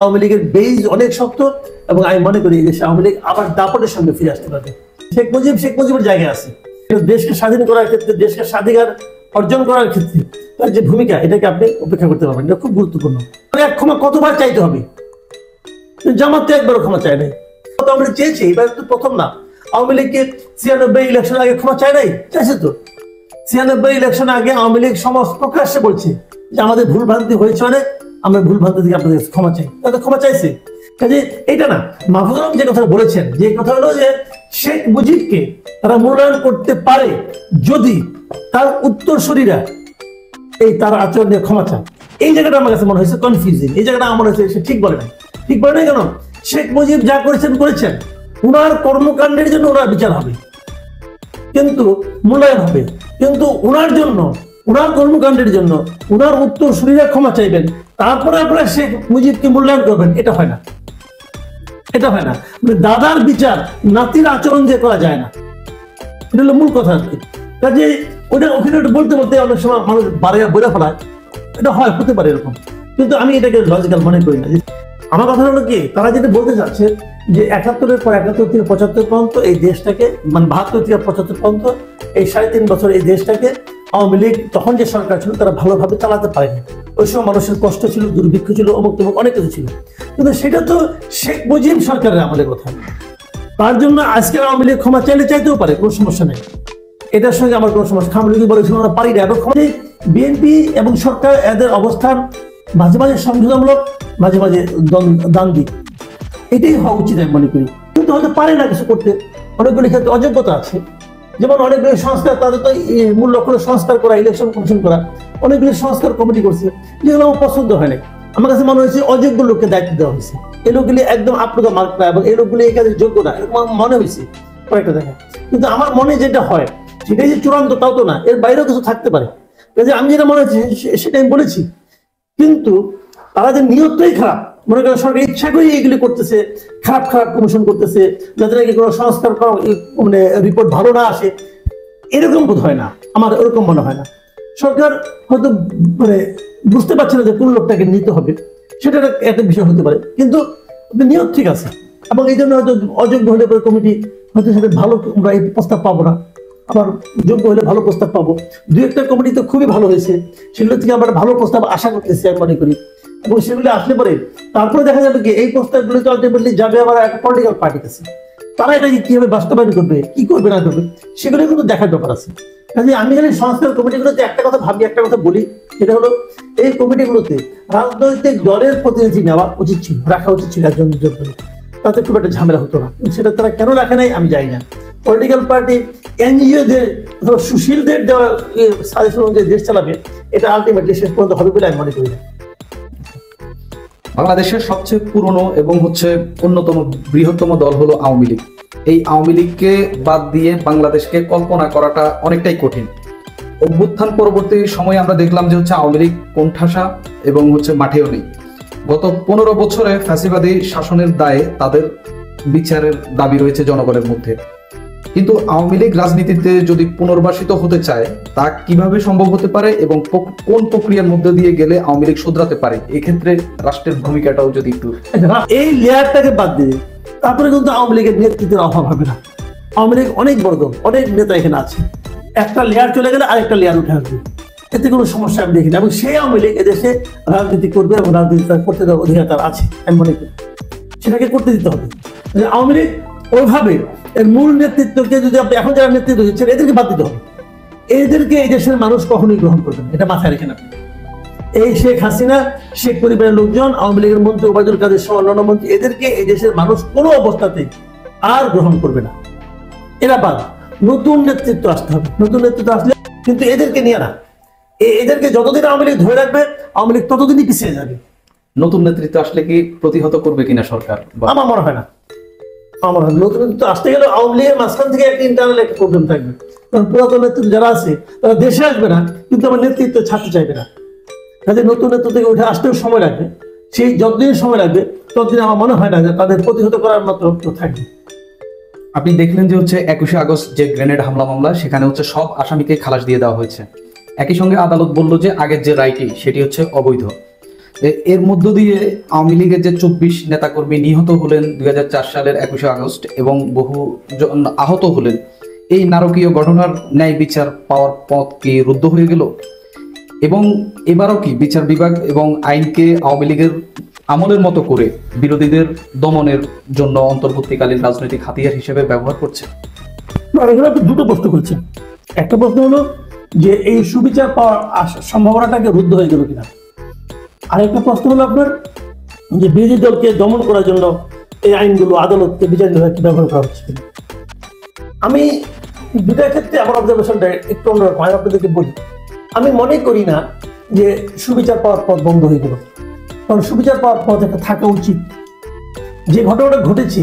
আওয়ামী লীগের বেজ অনেক শক্ত এবং আমি মনে করি যে আওয়ামী লীগ আবার দাপটের সঙ্গে ফিরে আসতে পারবে। শেখ মুজিবের জায়গায় আছে, দেশকে স্বাধীন করার ক্ষেত্রে, দেশকে স্বাধিকার অর্জন করার ক্ষেত্রে তার যে ভূমিকা, এটাকে আপনি উপেক্ষা করতে পারবেন। এটা খুব গুরুত্বপূর্ণ। এক ক্ষমা কতবার চাইতে হবে? জামাত তো একবারও ক্ষমা চায় নাই। আমরা চেয়েছি, এবার তো প্রথম না। আওয়ামী লীগকে 96 ইলেকশন আগে ক্ষমা চায় নাই? চাইছে তো। 96 ইলেকশন আগে আওয়ামী লীগ সমস্ত প্রকাশ্যে বলছে যে আমাদের ভুল ভ্রান্তি হয়েছে, অনেক, আমরা ভুল ভ্রান্তি থেকে আপনাদের ক্ষমা চাই। তাদের ক্ষমা চাইছে। কাজে এটা না, মাহফুজুর রহমান যে কথা বলেছেন, যে কথা হলো যে শেখ মুজিবকে তারা মূল্যায়ন করতে পারে যদি তার উত্তরসূরিরা এই তার আচরণ নিয়ে ক্ষমা চান। এই জায়গাটা আমার কাছে মনে হয়েছে কনফিউজিং। এই জায়গাটা আমার হয়েছে সে ঠিক বলে নাই। ঠিক বলে নাই কেন? শেখ মুজিব যা করেছেন উনার কর্মকাণ্ডের জন্য ওনার বিচার হবে, কিন্তু মূল্যায়ন হবে, কিন্তু ওনার জন্য, ওনার কর্মকাণ্ডের জন্য ওনার উত্তরসূরিরা ক্ষমা চাইবেন, তারপরে আপনারা শেখ মুজিবকে মূল্যায়ন করবেন। এটা হয় না, এটা হয় না। মানে দাদার বিচার নাতির আচরণ দিয়ে করা যায় না। এটা হলো মূল কথা আর কি। কাজে ওটা ওখানে বলতে বলতে অনেক সময় মানুষ বলে ফেলায়। এটা হয়, হতে পারে এরকম, কিন্তু আমি এটাকে লজিক্যাল মনে করি না। আমার কথা হলো কি, তারা যেটা বলতে চাচ্ছে যে 71-এর পর 71 থেকে 75 পর্যন্ত এই দেশটাকে, মানে 72 থেকে 75 পর্যন্ত এই 3.5 বছর এই দেশটাকে আওয়ামী লীগ তখন যে সরকার ছিল তারা ভালোভাবে চালাতে পারেনি। ওই সময় মানুষের কষ্ট ছিল, দুর্ভিক্ষ ছিল, অমুক তমুক অনেক কিছু ছিল। কিন্তু সেটা তো শেখ মুজিব সরকারের আমাদের কথা। তার জন্য আজকের আওয়ামী লীগ ক্ষমা চাইতেও পারে, কোনো সমস্যা নেই। এটার সঙ্গে আমার কোনো সমস্যা। আওয়ামী লীগ বলেছিল আমরা পারি না। এবং বিএনপি এবং সরকার এদের অবস্থান মাঝে মাঝে সংযোজনমূলক, মাঝে মাঝে দ্বন্দ্বী। এটাই হওয়া উচিত আমি মনে করি। কিন্তু হয়তো পারে না কিছু করতে, অনেকগুলি ক্ষেত্রে অযোগ্যতা আছে। যেমন অনেকগুলি সংস্কার, তাদের তো মূল লক্ষ্য সংস্কার করা, ইলেকশন কমিশন করা, অনেকগুলি সংস্কার কমিটি করছে, যেগুলো আমার পছন্দ হয় না। আমার কাছে মনে হয়েছে অযোগ্য লোককে দায়িত্ব দেওয়া হয়েছে। এই লোকগুলি একদম আপনাদের মার্ক না, এবং এই লোকগুলি এই কাজে যোগ্য না, এরকম মনে হয়েছে কয়েকটা জায়গায়। কিন্তু আমার মনে যেটা হয় সেটাই যে চূড়ান্ত, তাও তো না, এর বাইরেও কিছু থাকতে পারে। আমি যেটা মনে হচ্ছে সেটা আমি বলেছি। কিন্তু তারা যে নিয়তটাই খারাপ, মনে করেন সরকার ইচ্ছা করে এইগুলি করতেছে, খারাপ খারাপ কমিশন করতেছে, যাতে নাকি কোনো সংস্কার করা মানে রিপোর্ট ভালো না আসে, এরকম বোধ হয় না। আমার ওরকম মনে হয় না। সরকার হয়তো মানে বুঝতে পারছে না যে কোন লোকটাকে নিতে হবে, সেটা একটা বিষয় হতে পারে। কিন্তু নিয়ত ঠিক আছে, এবং এই জন্য হয়তো অযোগ্য হলে পরে কমিটি হয়তো সেটা ভালো, আমরা এই প্রস্তাব পাবো না, আবার যোগ্য হলে ভালো প্রস্তাব পাবো। দু একটা কমিটি তো খুবই ভালো হয়েছে, সেগুলো থেকে আবার ভালো প্রস্তাব আশা করতেছি আমি মনে করি। এবং সেগুলো আসলে পরে তারপরে দেখা যাবে কি এই প্রস্তাবগুলো তো আলটিমেটলি যাবে আবার একটা পলিটিক্যাল পার্টির কাছে। তারা এটাকে কিভাবে বাস্তবায়ন করবে, কি করবে না করবে, সেগুলো কিন্তু দেখার ব্যাপার আছে। কাজে আমি খালি সংস্কার কমিটিগুলোতে একটা কথা ভাবি, একটা কথা বলি, সেটা হলো এই কমিটিগুলোতে রাজনৈতিক দলের প্রতিনিধি নেওয়া উচিত ছিল, রাখা উচিত ছিল একজন দুজন করে, তাতে খুব একটা ঝামেলা হতো না। সেটা তারা কেন রাখে নাই আমি জানি না। পলিটিক্যাল পার্টি, এনজিওদের, সুশীলদের দেওয়া সাজেশন অনুযায়ী দেশ চালাবে, এটা আলটিমেটলি শেষ পর্যন্ত হবে বলে আমি মনে করি না। বাংলাদেশের সবচেয়ে পুরনো এবং অন্যতম বৃহত্তম দল হলো আওয়ামী লীগ। এই আওয়ামী লীগকে বাদ দিয়ে বাংলাদেশকে কল্পনা করাটা অনেকটাই কঠিন। অভ্যুত্থান পরবর্তী সময়ে আমরা দেখলাম যে আওয়ামী লীগ কোণঠাসা এবং মাঠেও নেই। গত 15 বছরে ফ্যাসিবাদী শাসনের দায়ে তাদের বিচারের দাবি রয়েছে জনগণের মধ্যে। কিন্তু আওয়ামী লীগ রাজনীতিতে যদি পুনর্বাসিত হতে চায়, তা কিভাবে সম্ভব হতে পারে এবং কোন প্রক্রিয়ার মধ্যে দিয়ে গেলে আওয়ামী লীগ শুধরাতে পারে? এক্ষেত্রে রাষ্ট্রের ভূমিকাটাও যদি একটু, এই লেয়ারটাকে বাদ দিয়ে তারপরে কিন্তু আওয়ামী লীগের নেতৃত্বের অভাব হবে না। আওয়ামী লীগ অনেক বড় দল, অনেক নেতা এখানে আছে। একটা লেয়ার চলে গেলে আরেকটা লেয়ার উঠে আসবে, এতে কোনো সমস্যা আমি দেখি না। এবং সেই আওয়ামী লীগ এদেশে রাজনীতি করবে এবং রাজনীতি করতে দেওয়ার অধিকার তার আছে আমি মনে করি। সেটাকে করতে দিতে হবে। আওয়ামী লীগ ওইভাবে এর মূল নেতৃত্বকে যদি আপনি এখন যারা নেতৃত্ব দিচ্ছেন এদেরকে বাদ দিতে হবে। এদেরকে এই দেশের মানুষ কখনোই গ্রহণ করবে না, এটা মাথায় রেখে না। এই শেখ হাসিনা, শেখ পরিবারের লোকজন, আওয়ামী লীগের মন্ত্রী ওবায়দুল কাদের সহ অন্যান্য মন্ত্রী, এদেরকে এই দেশের মানুষ কোনো অবস্থাতেই আর গ্রহণ করবে না। এরা বাদ, নতুন নেতৃত্ব আসতে হবে। নতুন নেতৃত্ব আসলে কিন্তু এদেরকে নিয়ে না, এদেরকে যতদিন আওয়ামী লীগ ধরে রাখবে আওয়ামী লীগ ততদিনই পিছিয়ে যাবে। নতুন নেতৃত্ব আসলে কি প্রতিহত করবে কিনা সরকার? আমার মনে হয় না। আমার নতুন নেতৃত্ব আসতে গেলে আওয়ামী লীগের মাঝখান থেকে একটা ইন্টারনাল একটা প্রবলেম থাকবে। কারণ পুরাতন নেতৃত্ব যারা আছে তারা দেশে আসবে না, কিন্তু আমার নেতৃত্ব ছাড়তে চাইবে না। কাজে নতুন নেতৃত্ব থেকে উঠে আসতেও সময় লাগবে। সেই যতদিন সময় লাগবে ততদিন আমার মনে হয় না যে তাদের প্রতিহত করার মতো থাকবে। আপনি দেখলেন যে 21শে আগস্ট যে গ্রেনেড হামলা মামলা, সেখানে সব আসামিকে খালাস দিয়ে দেওয়া হয়েছে। একই সঙ্গে আদালত বলল যে আগের যে রায়টি সেটি অবৈধ। এর মধ্য দিয়ে আওয়ামী লীগের যে 24 নেতাকর্মী নিহত হলেন 2004 সালের 21শে আগস্ট এবং বহু জন আহত হলেন, এই নারকীয় ঘটনার ন্যায় বিচার পাওয়ার পথ কি রুদ্ধ হয়ে গেল? এবং এবারও কি বিচার বিভাগ এবং আইনকে আওয়ামী লীগের আমলের মতো করে বিরোধীদের দমনের জন্য অন্তর্বর্তীকালীন রাজনৈতিক হাতিয়ার হিসেবে ব্যবহার করছে? এখানে আপনি দুটো প্রশ্ন করছেন। একটা প্রশ্ন হলো যে এই সুবিচার পাওয়ার সম্ভাবনাটাকে রুদ্ধ হয়ে গেল কিনা, আরেকটা প্রশ্ন হলো আপনার যে বিরোধী দলকে দমন করার জন্য এই আইনগুলো আদালতকে বিচার বিভাগকে ব্যবহার করা হচ্ছে কিনা। আমি দুটার ক্ষেত্রে আমার অবজারভেশনটা একটু অন্যরকম। আমি আপনাদেরকে বলি, আমি মনে করি না যে সুবিচার পাওয়ার পথ বন্ধ হয়ে গেল, কারণ সুবিচার পাওয়ার পথ একটা থাকা উচিত। যে ঘটনাটা ঘটেছে,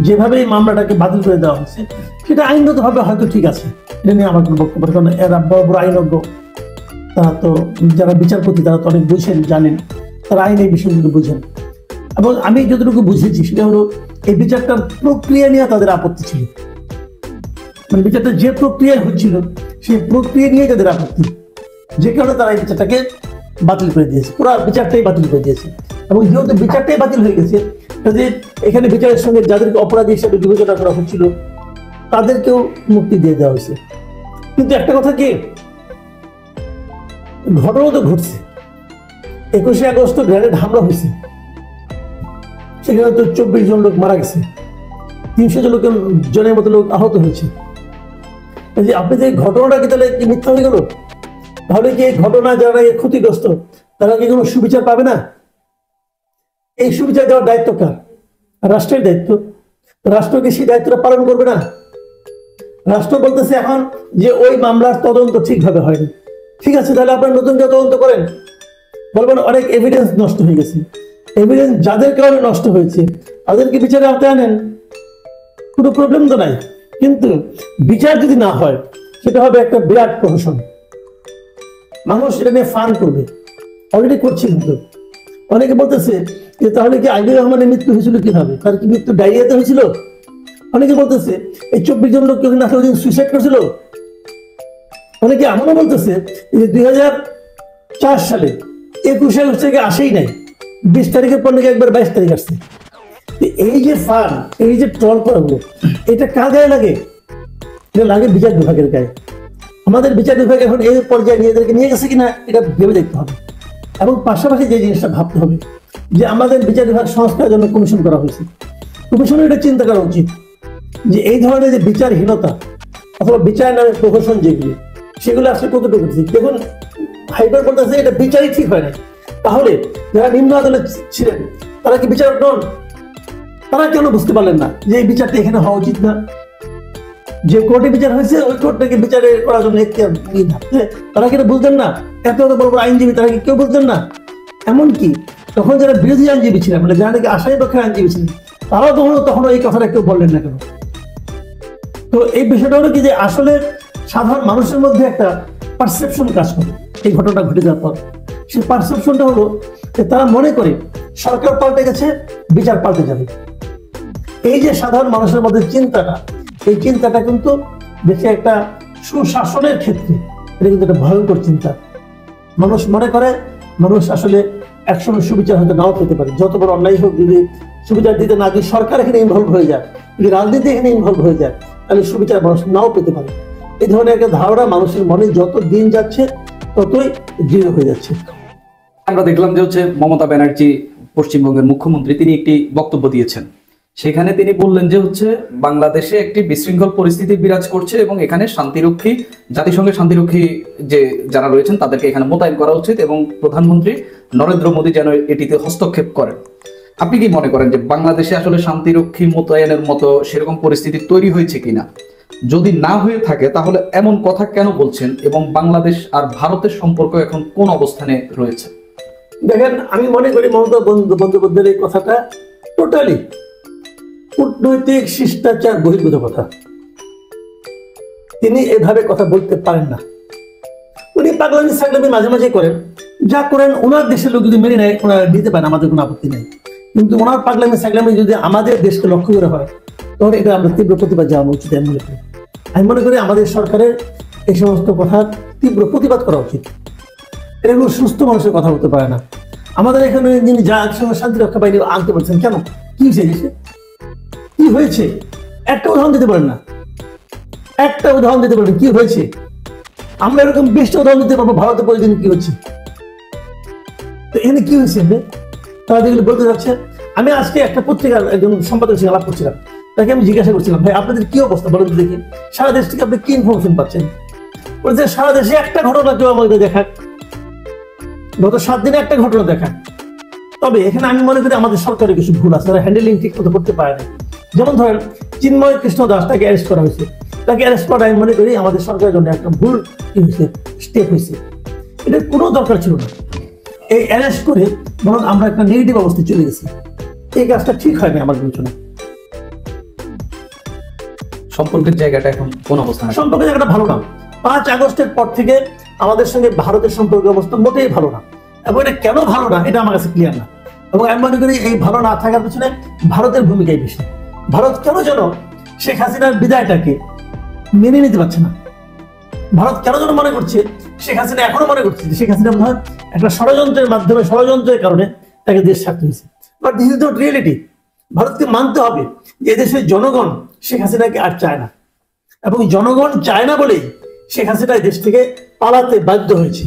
যেভাবে এই মামলাটাকে বাতিল করে দেওয়া হয়েছে, সেটা আইনগতভাবে হয়তো ঠিক আছে, এটা নিয়ে আমার কোনো বক্তব্য। কারণ এরা বড় বড় আইনজ্ঞ, তারা তো যারা বিচারপতি তারা তো অনেক বুঝেন, জানেন, তারা আইন এই বিষয়গুলো বুঝেন। এবং আমি যতটুকু বুঝেছি সেটা হলো এই বিচারটার প্রক্রিয়া নিয়ে তাদের আপত্তি ছিল। মানে বিচারটা যে প্রক্রিয়া হচ্ছিল সেই প্রক্রিয়া নিয়ে তাদের আপত্তি, যে কারণে তারা এই বিচারটাকে বাতিল করে দিয়েছে, পুরো বিচারটাই বাতিল করে দিয়েছে। এবং যেহেতু বিচারটাই বাতিল হয়ে গেছে, কাজে এখানে বিচারের সঙ্গে যাদেরকে অপরাধী হিসেবে বিবেচনা করা হচ্ছিল তাদেরকেও মুক্তি দিয়ে দেওয়া হয়েছে। কিন্তু একটা কথা কি, ঘটনা তো ঘটছে, 21শে আগস্ট গ্রেনেড হামলা হয়েছে, সেখানে তো 24 জন লোক মারা গেছে, 300 জনের মতো লোক আহত হয়েছে। যে আপনি যে ঘটনাটা কি তাহলে কি মিথ্যা হয়ে গেল? তাহলে কি এই ঘটনা যারা ক্ষতিগ্রস্ত তারা কি কোনো সুবিচার পাবে না? এই সুবিচার দেওয়ার দায়িত্ব কার? রাষ্ট্রের দায়িত্ব। রাষ্ট্র কি সেই দায়িত্বটা পালন করবে না? রাষ্ট্র বলতেছে এখন যে ওই মামলার তদন্ত ঠিকভাবে হয়নি। ঠিক আছে, তাহলে আপনারা নতুন করে তদন্ত করেন। বলবেন অনেক এভিডেন্স নষ্ট হয়ে গেছে, এভিডেন্স যাদের কারণে নষ্ট হয়েছে তাদেরকে বিচারে আওতায় আনেন, কোনো প্রবলেম তো নাই। কিন্তু বিচার যদি না হয় সেটা হবে একটা বিরাট প্রহসন, মানুষ এটা নিয়ে ফান করবে, অলরেডি করছে। কিন্তু অনেকে বলতেছে যে তাহলে কি আইনুর রহমানের মৃত্যু হয়েছিল কিভাবে? তার কি মৃত্যু ডায়রিয়াতে হয়েছিল? অনেকে বলতেছে এই 24 জন লোক কেউ না সুইসাইড করেছিল। অনেকে এমনও বলতেছে যে 2004 সালে 21শে আগস্ট থেকে আসেই নাই, 20 তারিখের পর নাকি একবার 22 তারিখ আসছে। এই যে ফান, এই যে ট্রল করাগুলো, এটা কার গায়ে লাগে? এটা লাগে বিচার বিভাগের গায়ে। আমাদের বিচার বিভাগ এখন এই পর্যায়ে নিজেদেরকে নিয়ে গেছে কিনা এটা ভেবে দেখতে হবে। এবং পাশাপাশি যে জিনিসটা ভাবতে হবে যে আমাদের বিচার বিভাগ সংস্কারের জন্য কমিশন করা হয়েছে, কমিশনের এটা চিন্তা করা উচিত যে এই ধরনের যে বিচারহীনতা অথবা বিচার নামে প্রহসন যেগুলি, সেগুলো আসলে কতটুকু ঠিক। দেখুন, হাইকোর্ট বলতেছে এটা বিচারই ঠিক হয় না, তাহলে যারা নিম্ন আদালত ছিলেন তারা কি বিচারক নন? তারা কেন বুঝতে পারলেন না যে এই বিচারটা এখানে হওয়া উচিত না? যে কোর্টে বিচার হয়েছে ওই কোর্টটাকে বিচারে করার জন্য তারা কি এটা বুঝতেন না? এত বড় বড় আইনজীবী তারা কি কেউ বুঝতেন না? এমনকি তখন যারা বিরোধী আইনজীবী ছিলেন, মানে যারা নাকি আসামি পক্ষের আইনজীবী ছিলেন, তারাও তখন এই কথাটা কেউ বললেন না কেন? তো এই বিষয়টা হলো কি যে আসলে সাধারণ মানুষের মধ্যে একটা পারসেপশন কাজ করে এই ঘটনাটা ঘটে যাওয়ার পর। সেই পারসেপশনটা হলো যে তারা মনে করে সরকার পাল্টে গেছে, বিচার পাল্টে যাবে। এই যে সাধারণ মানুষের মধ্যে চিন্তাটা, এই চিন্তাটা কিন্তু দেশে একটা সুশাসনের ক্ষেত্রে এটা কিন্তু একটা ভয়ঙ্কর চিন্তা। মানুষ মনে করে মানুষ আসলে একসময় সুবিচার হয়তো নাও পেতে পারে, যত বড় অন্যায় হোক, যদি সুবিচার দিতে না দিয়ে সরকার এখানে ইনভলভ হয়ে যায়, যদি রাজনীতি এখানে ইনভলভ হয়ে যায়, তাহলে সুবিচার মানুষ নাও পেতে পারে। এই ধরনের একটা ধারণা মানুষের মনে যত দিন যাচ্ছে ততই দৃঢ় হয়ে যাচ্ছে। আমরা দেখলাম যে মমতা ব্যানার্জি পশ্চিমবঙ্গের মুখ্যমন্ত্রী, তিনি একটি বক্তব্য দিয়েছেন। সেখানে তিনি বললেন যে বাংলাদেশে একটি বিশৃঙ্খল পরিস্থিতি বিরাজ করছে এবং এখানে শান্তিরক্ষী, জাতিসংঘের শান্তিরক্ষী যে যারা রয়েছেন তাদেরকে এখানে মোতায়েন করা উচিত এবং প্রধানমন্ত্রী নরেন্দ্র মোদী যেন এটিতে হস্তক্ষেপ করেন। আপনি কি মনে করেন যে বাংলাদেশে আসলে শান্তিরক্ষী মোতায়েনের মতো সেরকম পরিস্থিতি তৈরি হয়েছে কিনা? যদি না হয়ে থাকে তাহলে এমন কথা কেন বলছেন এবং বাংলাদেশ আর ভারতের সম্পর্ক এখন কোন অবস্থানে রয়েছে? দেখেন, আমি মনে করি মমতা বন্দ্যোপাধ্যায়ের এই কথাটা টোটালি কূটনৈতিক শিষ্টাচার বহির্ভূত কথা। তিনি এভাবে কথা বলতে পারেন না। উনি পাগলামি ছাগলামি মাঝে মাঝে করেন, যা করেন ওনার দেশের লোক যদি মেনে নেয় ওনারা নিতে পারেন, আমাদের কোনো আপত্তি নেই। কিন্তু ওনার পাগলামি ছাগলামি যদি আমাদের দেশকে লক্ষ্য করে হয় তাহলে এটা আমরা তীব্র প্রতিবাদ জানানো উচিত। আমি মনে করি আমাদের সরকারের এই সমস্ত কথার তীব্র প্রতিবাদ করা উচিত। এটা কোনো সুস্থ মানুষের কথা হতে পারে না। আমাদের এখানে যিনি জাতিসংঘ শান্তি রক্ষা বাহিনী আনতে বলছেন, কেন? কি হয়েছে দেশে? কি হয়েছে? একটা উদাহরণ দিতে পারেন না, একটা উদাহরণ দিতে পারেন কি হয়েছে? আমরা এরকম 20টা উদাহরণ দিতে পারবো ভারতে প্রতিদিন কি হচ্ছে। তো এখানে কি হয়েছে? তারা যেগুলো বলতে যাচ্ছে, আমি আজকে একটা পত্রিকার একজন সম্পাদকের সঙ্গে আলাপ করছিলাম, তাকে আমি জিজ্ঞাসা করছিলাম, ভাই আপনাদের কি অবস্থা বলেন তো দেখি, সারা দেশ থেকে আপনি কি ইনফরমেশন পাচ্ছেন? বলছে সারা দেশে একটা ঘটনা কেউ আমাদের দেখাক, গত 7 দিনে একটা ঘটনা দেখাক। তবে এখানে আমি মনে করি আমাদের সরকারের কিছু ভুল আছে, তারা হ্যান্ডেলিং ঠিক মতো করতে পারে না। যেমন ধরেন চিন্ময় কৃষ্ণ দাস, তাকে অ্যারেস্ট করা হয়েছে, তাকে অ্যারেস্ট করা আমি মনে করি আমাদের সরকারের জন্য একটা ভুল কি হয়েছে, স্টেপ হয়েছে। এটার কোনো দরকার ছিল না। এই অ্যারেস্ট করে বরং আমরা একটা নেগেটিভ অবস্থায় চলে গেছি, এই কাজটা ঠিক হয়নি আমার বিবেচনা। সম্পর্কের জায়গাটা এখন কোন অবস্থা? সম্পর্কের জায়গাটা ভালো না। 5 আগস্টের পর থেকে আমাদের সঙ্গে ভারতের সম্পর্কের অবস্থা মোটেই ভালো না, এবং এটা কেন ভালো না এটা আমার কাছে ক্লিয়ার না। এবং আমি মনে করি এই ভালো না থাকার পিছনে ভারতের ভূমিকাই বেশি। ভারত কেন যেন শেখ হাসিনার বিদায়টাকে মেনে নিতে পারছে না। ভারত কেন যেন মনে করছে, শেখ হাসিনা এখনো মনে করছে যে শেখ হাসিনা মনে হয় একটা ষড়যন্ত্রের মাধ্যমে, ষড়যন্ত্রের কারণে তাকে দেশ ছাড়তে হয়েছে। But this is not reality. ভারতকে মানতে হবে যে এদেশের জনগণ শেখ হাসিনাকে আর চায় না, এবং জনগণ চায় না বলেই শেখ হাসিনা দেশ থেকে পালাতে বাধ্য হয়েছে,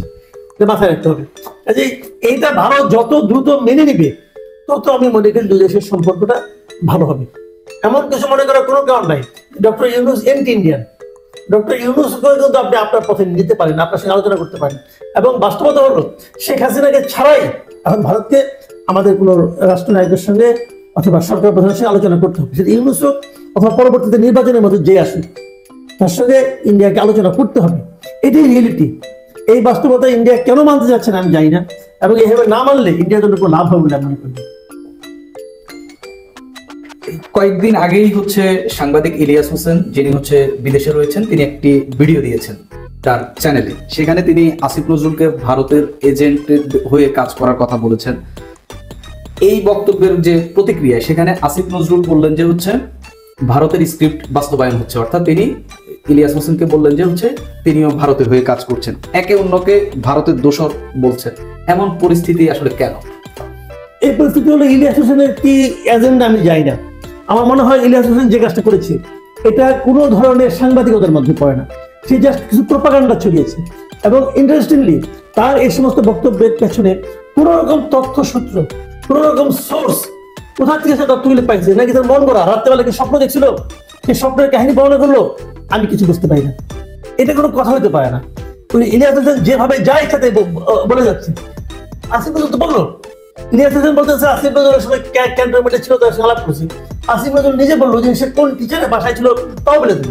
মাথায় রাখতে হবে। কাজেই এইটা ভারত যত দ্রুত মেনে নিবে তত আমি মনে করি দুই দেশের সম্পর্কটা ভালো হবে। এমন কিছু মনে করার কোনো কারণ নাই। Doctor Yunus anti Indian, doctor ইউনূসকে কিন্তু আপনি আপনার পথে নিতে পারেন, আপনার সঙ্গে আলোচনা করতে পারেন। এবং বাস্তবতা হলো শেখ হাসিনাকে ছাড়াই এখন ভারতকে আমাদের কোনো রাষ্ট্রনায়কের সঙ্গে অথবা সরকার প্রধানের সঙ্গে আলোচনা করতে হবে। সেটা ইউনূস হোক অথবা পরবর্তীতে নির্বাচনের মধ্যে যে আসুক, তার সঙ্গে ইন্ডিয়াকে আলোচনা করতে হবে। এটাই রিয়েলিটি। এই বাস্তবতা ইন্ডিয়া কেন মানতে যাচ্ছে না আমি জানি না, এবং এইভাবে না মানলে ইন্ডিয়ার জন্য কোনো লাভ হবে বলে আমি মনে করি। কয়েকদিন আগেই হচ্ছে সাংবাদিক ইলিয়াস হোসেন, যিনি হচ্ছে বিদেশে রয়েছেন, তিনি একটি ভিডিও দিয়েছেন তার চ্যানেলে। সেখানে তিনি আসিফ নজরুলকে ভারতের এজেন্টের হয়ে কাজ করার কথা বলেছেন। এই বক্তব্যের যে প্রতিক্রিয়া, সেখানে আসিফ নজরুল বললেন যে হচ্ছে ভারতের স্ক্রিপ্ট বাস্তবায়ন হচ্ছে, অর্থাৎ তিনি ইলিয়াস হোসেনকে বললেন যে হচ্ছে তিনিও ভারতের হয়ে কাজ করছেন, একে অন্যকে ভারতের দোষর বলছেন। এমন পরিস্থিতি আসলে কেন? এই পরিস্থিতি হলো ইলিয়াস হোসেনের কি এজেন্ডা আমি জানি না। আমার মনে হয় ইলিয়াস হোসেন যে কাজটা করেছে এটা কোনো ধরনের সাংবাদিকতার মধ্যে পড়ে না, সে জাস্ট কিছু প্রোপাগান্ডা ছড়িয়েছে। এবং ইন্টারেস্টিংলি তার এই সমস্ত বক্তব্যের পেছনে কোনো রকম তথ্য সূত্র, কোনো রকম সোর্স কোথা থেকে সে তথ্যগুলি পাইছে, নাকি তার মন গড়া রাত্রেবেলা কি স্বপ্ন দেখছিল, সেই স্বপ্নের কাহিনী বর্ণনা করলো, আমি কিছু বুঝতে পারি না। এটা কোনো কথা হতে পারে না। ইলিয়াস হোসেন যেভাবে যা ইচ্ছাতে বলে যাচ্ছে। আসিফ নজরুল তো বললো, ইলিয়াস হোসেন বলতেছে আসিফ নজরুলের সঙ্গে ক্যান্টনমেন্টে ছিল, তার সঙ্গে আলাপ করছি। আসিফ নজরুল নিজে বললো যে সে কোন টিচারের বাসায় ছিল তাও বলে দিল।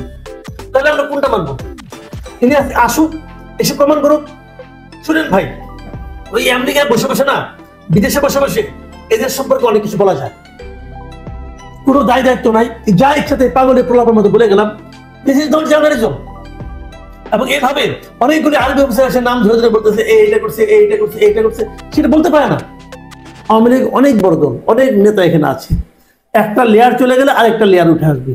তাহলে আমরা কোনটা মানবো? ইলিয়াস আসুক, এসে প্রমাণ করুক। শুনেন ভাই, ওই আমেরিকায় বসে বসে না, বিদেশে বসে বসে এদের সম্পর্কে অনেক কিছু বলা যায়, কোনো দায় দায়িত্ব নাই, যা ইচ্ছাতে পাগলের প্রলাপের মতো বলে গেলাম। This is not journalism. এবং এভাবে অনেকগুলি আরবি অফিসার এসে নাম ধরে ধরে বলতেছে এইটা করছে, এইটা করছে, এইটা করছে, সেটা বলতে পারে না। আওয়ামী লীগ অনেক বড় দল, অনেক নেতা এখানে আছে, একটা লেয়ার চলে গেলে আরেকটা লেয়ার উঠে আসবে।